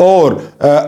اور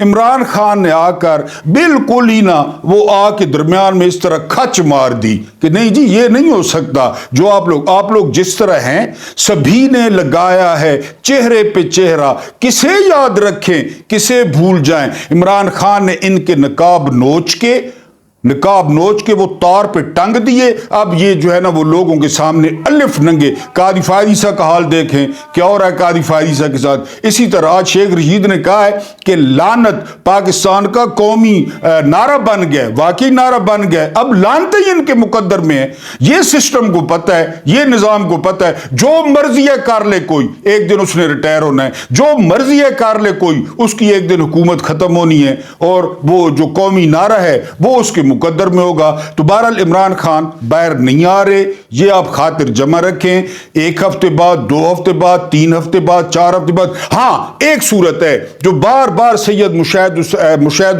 عمران خان نے آ کر بالکل ہی نہ وہ آ کے درمیان میں اس طرح کھچ مار دی کہ نہیں جی یہ نہیں ہو سکتا، جو آپ لوگ جس طرح ہیں سبھی نے لگایا ہے چہرے پہ چہرہ، کسے یاد رکھیں کسے بھول جائیں۔ عمران خان نے ان کے نقاب نوچ کے وہ تار پہ ٹنگ دیے، اب یہ جو ہے نا وہ لوگوں کے سامنے الف ننگے۔ قاضی فائریزہ کا حال دیکھیں کیا ہو رہا ہے قاضی فائریزہ کے ساتھ۔ اسی طرح آج شیخ رشید نے کہا ہے کہ لعنت پاکستان کا قومی نعرہ بن گیا، واقعی نعرہ بن گیا، اب لعنتیں ہی ان کے مقدر میں ہیں۔ یہ سسٹم کو پتہ ہے، یہ نظام کو پتہ ہے، جو مرضی ہے کر لے کوئی، ایک دن اس نے ریٹائر ہونا ہے، جو مرضی ہے کر لے کوئی، اس کی ایک دن حکومت ختم ہونی ہے اور وہ جو قومی نعرہ ہے وہ اس کے مقدر میں ہوگا۔ تو بہرحال عمران خان باہر نہیں آ رہے، یہ آپ خاطر جمع رکھیں، ایک ہفتے بعد، 2 ہفتے بعد، 3 ہفتے بعد، 4 ہفتے بعد۔ ہاں ایک صورت ہے جو بار بار سید مشاہد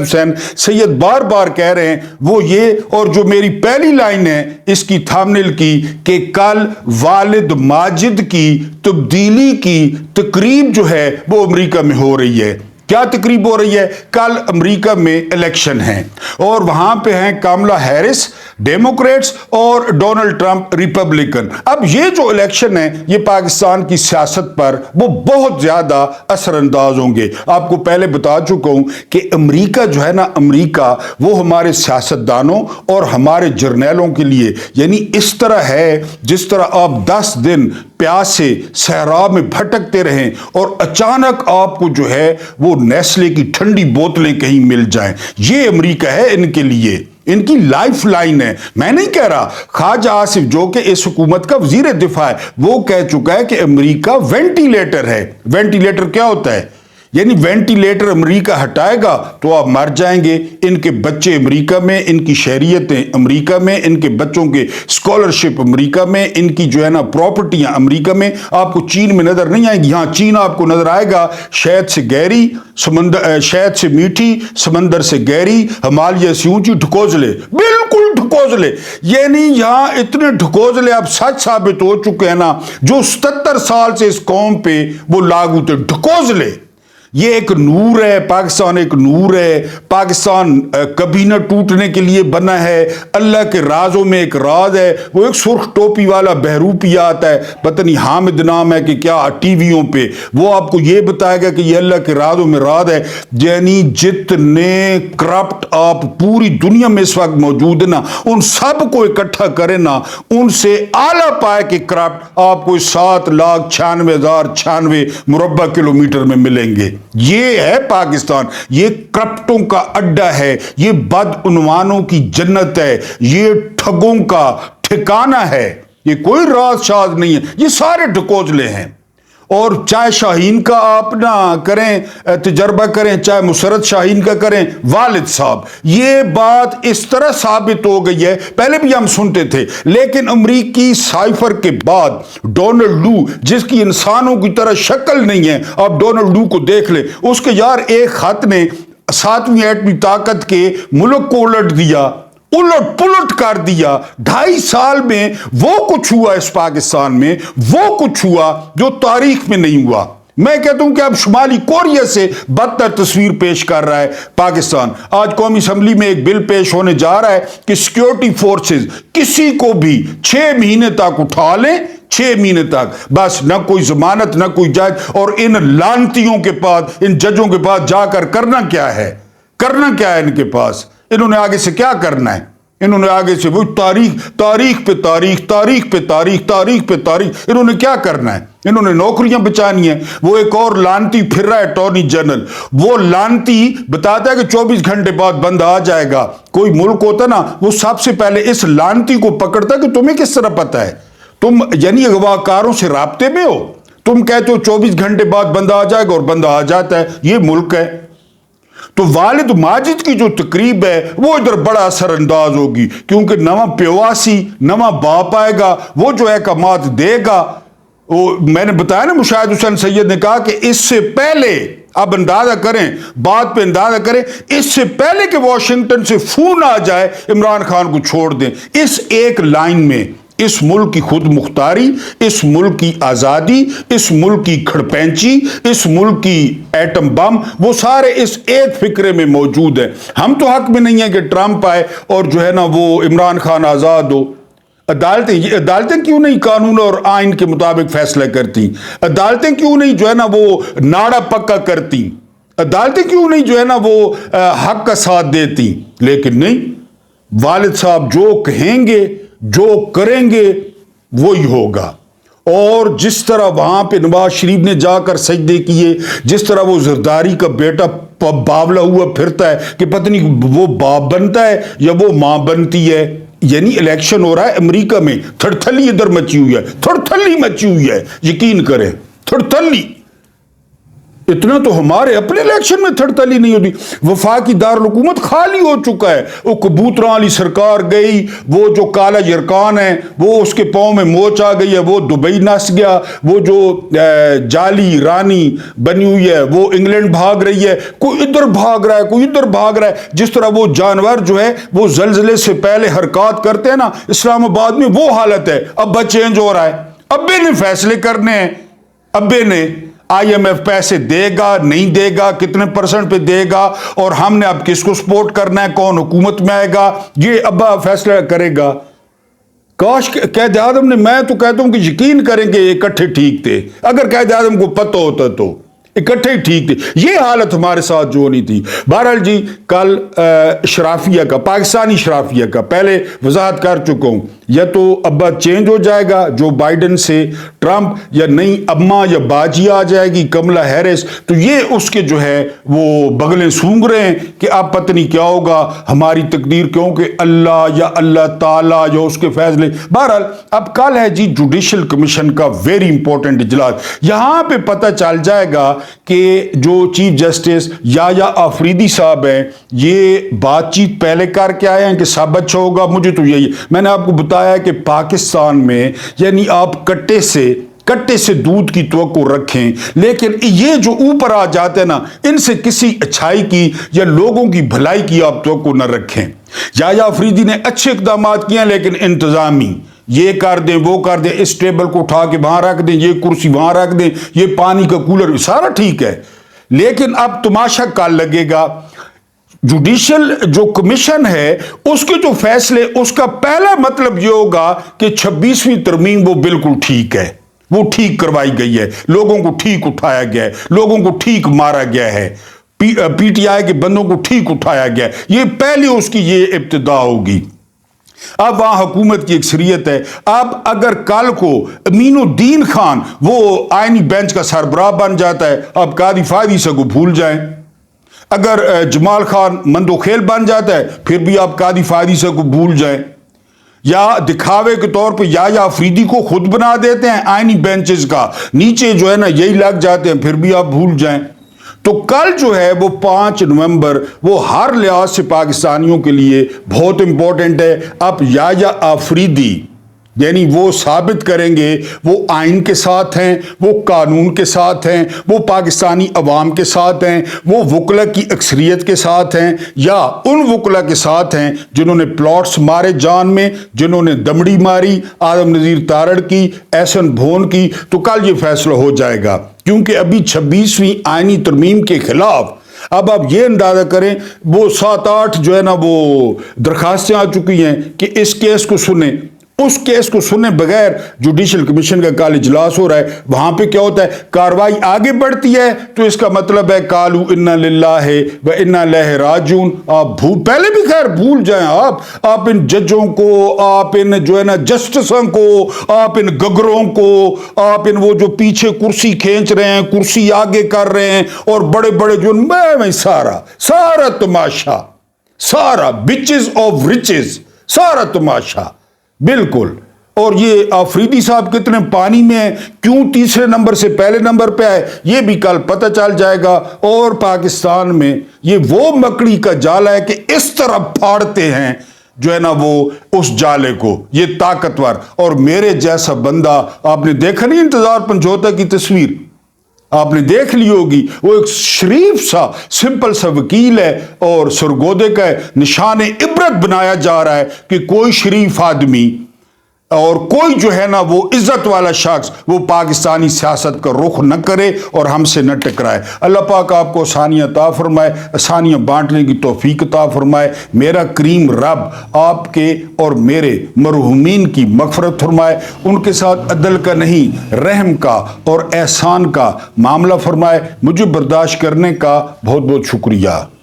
حسین سید بار بار کہہ رہے ہیں، وہ یہ، اور جو میری پہلی لائن ہے اس کی تھامنیل کی، کہ کل والد ماجد کی تبدیلی کی تقریب جو ہے وہ امریکہ میں ہو رہی ہے۔ کیا تقریب ہو رہی ہے؟ کل امریکہ میں الیکشن ہیں اور وہاں پہ ہیں کاملا ہیرس ڈیموکریٹس اور ڈونلڈ ٹرمپ ریپبلکن۔ اب یہ جو الیکشن ہے یہ پاکستان کی سیاست پر وہ بہت زیادہ اثر انداز ہوں گے۔ آپ کو پہلے بتا چکا ہوں کہ امریکہ جو ہے نا، امریکہ وہ ہمارے سیاستدانوں اور ہمارے جرنیلوں کے لیے یعنی اس طرح ہے جس طرح آپ 10 دن پیاس سے صحرا میں بھٹکتے رہیں اور اچانک آپ کو جو ہے وہ نیسلے کی ٹھنڈی بوتلیں کہیں مل جائیں۔ یہ امریکہ ہے ان کے لیے، ان کی لائف لائن ہے۔ میں نہیں کہہ رہا، خواجہ آصف جو کہ اس حکومت کا وزیر دفاع ہے وہ کہہ چکا ہے کہ امریکہ وینٹیلیٹر ہے۔ وینٹیلیٹر کیا ہوتا ہے؟ یعنی وینٹیلیٹر امریکہ ہٹائے گا تو آپ مر جائیں گے۔ ان کے بچے امریکہ میں، ان کی شہریتیں امریکہ میں، ان کے بچوں کے اسکالرشپ امریکہ میں، ان کی جو ہے نا پراپرٹیاں امریکہ میں۔ آپ کو چین میں نظر نہیں آئے گی، ہاں چین آپ کو نظر آئے گا شہد سے گہری، شہد سے میٹھی، سمندر سے گہری، ہمالیہ سے اونچی، ڈھکوزلے، بالکل ڈھکوزلے۔ یعنی یہاں اتنے ڈھکوزلے اب سچ ثابت ہو چکے ہیں نا، جو 77 سال سے اس قوم پہ وہ لاگو تھے، ڈھکوزلے۔ یہ ایک نور ہے، پاکستان ایک نور ہے، پاکستان کبھی نہ ٹوٹنے کے لیے بنا ہے۔ اللہ کے رازوں میں ایک راز ہے، وہ ایک سرخ ٹوپی والا بہروپی آتا ہے، پتہ نہیں حامد نام ہے کہ کیا، ٹی ویوں پہ وہ آپ کو یہ بتائے گا کہ یہ اللہ کے رازوں میں راز ہے۔ یعنی جتنے کرپٹ آپ پوری دنیا میں اس وقت موجود ہیں نا، ان سب کو اکٹھا کریں نا، ان سے اعلیٰ پائے کے کرپٹ آپ کو 7,96,096 مربع کلومیٹر میں ملیں گے۔ یہ ہے پاکستان، یہ کرپٹوں کا اڈا ہے، یہ بدعنوانوں کی جنت ہے، یہ ٹھگوں کا ٹھکانہ ہے، یہ کوئی راز شاز نہیں ہے، یہ سارے ڈھکوزلے ہیں۔ اور چاہے شاہین کا آپ نہ کریں تجربہ کریں، چاہے مسرت شاہین کا کریں، والد صاحب، یہ بات اس طرح ثابت ہو گئی ہے، پہلے بھی ہم سنتے تھے، لیکن امریکی سائفر کے بعد ڈونلڈ لو جس کی انسانوں کی طرح شکل نہیں ہے، آپ ڈونلڈ لو کو دیکھ لیں، اس کے یار ایک خط نے 7ویں ایٹمی طاقت کے ملک کو الٹ دیا، الٹ پلٹ کر دیا۔ 2.5 سال میں وہ کچھ ہوا اس پاکستان میں، وہ کچھ ہوا جو تاریخ میں نہیں ہوا۔ میں کہتا ہوں کہ اب شمالی کوریا سے بدتر تصویر پیش کر رہا ہے پاکستان۔ آج قومی اسمبلی میں ایک بل پیش ہونے جا رہا ہے کہ سیکیورٹی فورسز کسی کو بھی 6 مہینے تک اٹھا لیں، 6 مہینے تک، بس نہ کوئی ضمانت نہ کوئی جج، اور ان لانتیوں کے پاس، ان ججوں کے پاس جا کر کرنا کیا ہے؟ کرنا کیا ہے ان کے پاس؟ انہوں نے آگے سے کیا کرنا ہے؟ انہوں نے آگے سے وہ تاریخ پہ تاریخ، تاریخ پہ تاریخ، تاریخ پہ تاریخ، انہوں نے کیا کرنا ہے؟ انہوں نے نوکریاں بچانی ہیں۔ وہ ایک اور لانتی پھر رہا ہے اٹارنی جنرل، وہ لانتی بتاتا ہے کہ 24 گھنٹے بعد بندہ آ جائے گا۔ کوئی ملک ہوتا نا وہ سب سے پہلے اس لانتی کو پکڑتا کہ تمہیں کس طرح پتہ ہے، تم یعنی اغواکاروں سے رابطے میں ہو، تم کہتے ہو 24 گھنٹے بعد بندہ آ جائے گا اور بندہ آ جاتا ہے۔ یہ ملک ہے۔ تو والد ماجد کی جو تقریب ہے وہ ادھر بڑا اثر انداز ہوگی، کیونکہ نواں پیواسی، نواں باپ آئے گا، وہ جو احکامات دے گا۔ میں نے بتایا نا، مشاہد حسین سید نے کہا کہ اس سے پہلے، اب اندازہ کریں، بات پہ اندازہ کریں، اس سے پہلے کہ واشنگٹن سے فون آ جائے عمران خان کو چھوڑ دیں، اس ایک لائن میں، اس ملک کی خود مختاری، اس ملک کی آزادی، اس ملک کی کھڑپینچی، اس ملک کی ایٹم بم، وہ سارے اس ایک فکرے میں موجود ہیں۔ ہم تو حق میں نہیں ہیں کہ ٹرمپ آئے اور جو ہے نا وہ عمران خان آزاد ہو۔ عدالتیں کیوں نہیں قانون اور آئین کے مطابق فیصلہ کرتی؟ عدالتیں کیوں نہیں جو ہے نا وہ ناڑا پکا کرتی؟ عدالتیں کیوں نہیں جو ہے نا وہ حق کا ساتھ دیتی؟ لیکن نہیں، والد صاحب جو کہیں گے، جو کریں گے، وہی ہوگا۔ اور جس طرح وہاں پہ نواز شریف نے جا کر سجدے کیے، جس طرح وہ زرداری کا بیٹا باولا ہوا پھرتا ہے کہ پتہ نہیں وہ باپ بنتا ہے یا وہ ماں بنتی ہے۔ یعنی الیکشن ہو رہا ہے امریکہ میں، تھڑتھلی ادھر مچی ہوئی ہے، تھڑتھلی مچی ہوئی ہے، یقین کریں، تھڑتھلی۔ اتنا تو ہمارے اپنے الیکشن میں تھڑتھلی نہیں ہوتی۔ وفاقی دارالحکومت خالی ہو چکا ہے، وہ کبوتراں والی سرکار گئی، وہ جو کالا یرکان ہے وہ اس کے پاؤں میں موچ آ گئی ہے، وہ دبئی نس گیا، وہ جو جعلی رانی بنی ہوئی ہے وہ انگلینڈ بھاگ رہی ہے، کوئی ادھر بھاگ رہا ہے، کوئی ادھر بھاگ رہا ہے۔ جس طرح وہ جانور جو ہے وہ زلزلے سے پہلے حرکات کرتے ہیں نا، اسلام آباد میں وہ حالت ہے۔ اب چینج ہو رہا ہے، ابے نے فیصلے کرنے ہیں، ابے نے آئی ایم ایف پیسے دے گا نہیں دے گا، کتنے پرسنٹ پہ دے گا، اور ہم نے اب کس کو سپورٹ کرنا ہے، کون حکومت میں آئے گا، یہ ابا فیصلہ کرے گا۔ کاش قائد اعظم نے، میں تو کہتا ہوں کہ یقین کریں کہ اکٹھے ٹھیک تھے، اگر قائد اعظم کو پتہ ہوتا تو اکٹھے ہی ٹھیک تھے۔ یہ حالت ہمارے ساتھ جو نہیں تھی۔ بہرحال جی، کل اشرافیہ کا، پاکستانی اشرافیہ کا پہلے وضاحت کر چکا ہوں، یا تو ابا چینج ہو جائے گا جو بائیڈن سے ٹرمپ، یا نئی اماں یا باجی آ جائے گی کملا ہیرس، تو یہ اس کے جو ہے وہ بغلیں سونگ رہے ہیں کہ اب پتہ نہیں کیا ہوگا ہماری تقدیر، کیونکہ اللہ یا اللہ تعالیٰ یا اس کے فیصلے۔ بہرحال اب کل ہے جی جوڈیشل کمیشن کا ویری امپورٹنٹ اجلاس۔ یہاں پہ پتہ چل جائے گا کہ جو چیف جسٹس یا آفریدی صاحب ہیں، یہ بات چیت پہلے کر کے آئے ہیں کہ سب اچھا ہوگا۔ مجھے تو یہی، میں نے آپ کو بتایا کہ پاکستان میں یعنی آپ کٹے سے دودھ کی توقع رکھیں، لیکن یہ جو اوپر آ جاتے ہیں نا، ان سے کسی اچھائی کی یا لوگوں کی بھلائی کی آپ توقع نہ رکھیں۔ یا آفریدی نے اچھے اقدامات کیے ہیں، لیکن انتظامی، یہ کر دیں وہ کر دیں، اس ٹیبل کو اٹھا کے وہاں رکھ دیں، یہ کرسی وہاں رکھ دیں، یہ پانی کا کولر، سارا ٹھیک ہے، لیکن اب تماشا کل لگے گا۔ جوڈیشل جو کمیشن ہے اس کے جو فیصلے، اس کا پہلا مطلب یہ ہوگا کہ 26ویں ترمیم وہ بالکل ٹھیک ہے، وہ ٹھیک کروائی گئی ہے، لوگوں کو ٹھیک اٹھایا گیا ہے، لوگوں کو ٹھیک مارا گیا ہے، پی ٹی آئی کے بندوں کو ٹھیک اٹھایا گیا ہے۔ یہ پہلے اس کی یہ ابتدا ہوگی۔ اب وہاں حکومت کی اکثریت ہے۔ اب اگر کل کو امین الدین خان وہ آئینی بینچ کا سربراہ بن جاتا ہے، اب قاضی فائدی سے کو بھول جائیں۔ اگر جمال خان مندوخیل بن جاتا ہے، پھر بھی آپ قاضی فائدی سے کو بھول جائیں۔ یا دکھاوے کے طور پہ یا آفریدی کو خود بنا دیتے ہیں آئینی بینچز کا، نیچے جو ہے نا یہی لگ جاتے ہیں، پھر بھی آپ بھول جائیں۔ تو کل جو ہے وہ 5 نومبر وہ ہر لحاظ سے پاکستانیوں کے لیے بہت امپورٹنٹ ہے۔ اب یا آفریدی یعنی وہ ثابت کریں گے وہ آئین کے ساتھ ہیں، وہ قانون کے ساتھ ہیں، وہ پاکستانی عوام کے ساتھ ہیں، وہ وکلا کی اکثریت کے ساتھ ہیں، یا ان وکلا کے ساتھ ہیں جنہوں نے پلاٹس مارے جان میں، جنہوں نے دمڑی ماری آدم نذیر تارڑ کی، احسن بھون کی۔ تو کل یہ فیصلہ ہو جائے گا، کیونکہ ابھی 26ویں آئینی ترمیم کے خلاف اب آپ یہ اندازہ کریں وہ 7-8 جو ہے نا وہ درخواستیں آ چکی ہیں کہ اس کیس کو سنیں۔ اس کیس کو سننے بغیر جوڈیشل کمیشن کا کل اجلاس ہو رہا ہے۔ وہاں پہ کیا ہوتا ہے، کاروائی آگے بڑھتی ہے تو اس کا مطلب ہے قالوا انا للہ و انا الیہ راجعون۔ آپ پہلے بھی خیر بھول جائیں، آپ ان ججوں کو، آپ ان جو ہے نا جسٹسوں کو، آپ ان گگروں کو، آپ ان وہ جو پیچھے کرسی کھینچ رہے ہیں، کرسی آگے کر رہے ہیں، اور بڑے بڑے جو میں سارا تماشا، سارا بچز آف رچز، سارا تماشا بالکل۔ اور یہ آفریدی صاحب کتنے پانی میں ہیں، کیوں تیسرے نمبر سے پہلے نمبر پہ آئے، یہ بھی کل پتہ چل جائے گا۔ اور پاکستان میں یہ وہ مکڑی کا جالا ہے کہ اس طرح پھاڑتے ہیں جو ہے نا وہ اس جالے کو، یہ طاقتور۔ اور میرے جیسا بندہ، آپ نے دیکھا نہیں انتظار پنجوتا کی تصویر، آپ نے دیکھ لی ہوگی، وہ ایک شریف سا سمپل سا وکیل ہے اور سرگودے کا نشان عبرت بنایا جا رہا ہے کہ کوئی شریف آدمی اور کوئی جو ہے نا وہ عزت والا شخص وہ پاکستانی سیاست کا رخ نہ کرے اور ہم سے نہ ٹکرائے۔ اللہ پاک آپ کو آسانیاں عطا فرمائے، آسانیاں بانٹنے کی توفیق عطا فرمائے۔ میرا کریم رب آپ کے اور میرے مرحومین کی مغفرت فرمائے، ان کے ساتھ عدل کا نہیں رحم کا اور احسان کا معاملہ فرمائے۔ مجھے برداشت کرنے کا بہت بہت شکریہ۔